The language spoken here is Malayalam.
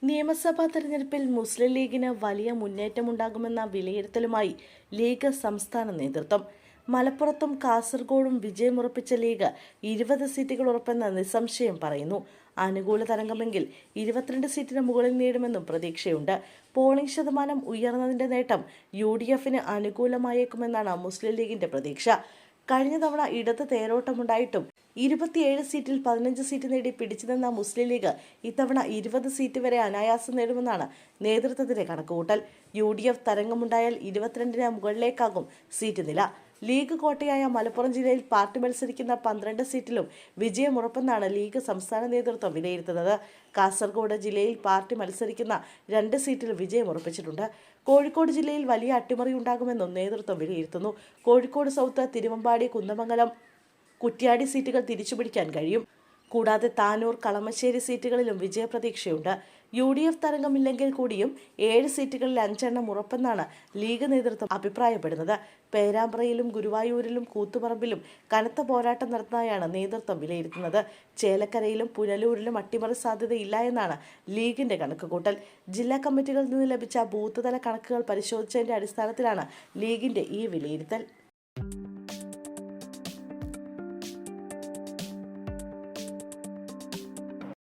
നിയമസഭാ തെരഞ്ഞെടുപ്പിൽ മുസ്ലിം ലീഗിന് വലിയ മുന്നേറ്റമുണ്ടാകുമെന്ന വിലയിരുത്തലുമായി ലീഗ് സംസ്ഥാന നേതൃത്വം. മലപ്പുറത്തും കാസർഗോഡും വിജയമുറപ്പിച്ച ലീഗ് 20 സീറ്റുകൾ ഉറപ്പെന്ന് നിസ്സംശയം പറയുന്നു. അനുകൂല തരംഗമെങ്കിൽ 22 സീറ്റിന് മുകളിൽ നേടുമെന്നും പ്രതീക്ഷയുണ്ട്. പോളിംഗ് ശതമാനം ഉയർന്നതിന്റെ നേട്ടം UDFന് അനുകൂലമായേക്കുമെന്നാണ് മുസ്ലിം ലീഗിന്റെ പ്രതീക്ഷ. കഴിഞ്ഞ തവണ ഇടത് തേരോട്ടമുണ്ടായിട്ടും 27 സീറ്റിൽ 15 സീറ്റ് നേടി പിടിച്ചുനിന്ന മുസ്ലിം ലീഗ് ഇത്തവണ 20 സീറ്റ് വരെ അനായാസം നേടുമെന്നാണ് നേതൃത്വത്തിന്റെ കണക്കുകൂട്ടൽ. UDF തരംഗമുണ്ടായാൽ 22ന് മുകളിലേക്കാകും സീറ്റ് നില. ലീഗ് കോട്ടയായ മലപ്പുറം ജില്ലയിൽ പാർട്ടി മത്സരിക്കുന്ന 12 സീറ്റിലും വിജയമുറപ്പെന്നാണ് ലീഗ് സംസ്ഥാന നേതൃത്വം വിലയിരുത്തുന്നത്. കാസർഗോഡ് ജില്ലയിൽ പാർട്ടി മത്സരിക്കുന്ന 2 സീറ്റിൽ വിജയമുറപ്പിച്ചിട്ടുണ്ട്. കോഴിക്കോട് ജില്ലയിൽ വലിയ അട്ടിമറി ഉണ്ടാകുമെന്നും നേതൃത്വം വിലയിരുത്തുന്നു. കോഴിക്കോട് സൗത്ത്, തിരുവമ്പാടി, കുന്ദമംഗലം, കുറ്റ്യാടി സീറ്റുകൾ തിരിച്ചുപിടിക്കാൻ കഴിയും. കൂടാതെ താനൂർ, കളമശ്ശേരി സീറ്റുകളിലും വിജയപ്രതീക്ഷയുണ്ട്. UDF തരംഗമില്ലെങ്കിൽ കൂടിയും 7 സീറ്റുകളിൽ 5 ഉറപ്പെന്നാണ് ലീഗ് നേതൃത്വം അഭിപ്രായപ്പെടുന്നത്. പേരാമ്പ്രയിലും ഗുരുവായൂരിലും കൂത്തുപറമ്പിലും കനത്ത പോരാട്ടം നടത്തുന്നതായാണ് നേതൃത്വം വിലയിരുത്തുന്നത്. ചേലക്കരയിലും പുനലൂരിലും അട്ടിമറി സാധ്യതയില്ല എന്നാണ് ലീഗിന്റെ കണക്കുകൂട്ടൽ. ജില്ലാ കമ്മിറ്റികളിൽ നിന്ന് ലഭിച്ച ബൂത്ത് തല കണക്കുകൾ പരിശോധിച്ചതിന്റെ അടിസ്ഥാനത്തിലാണ് ലീഗിന്റെ ഈ വിലയിരുത്തൽ.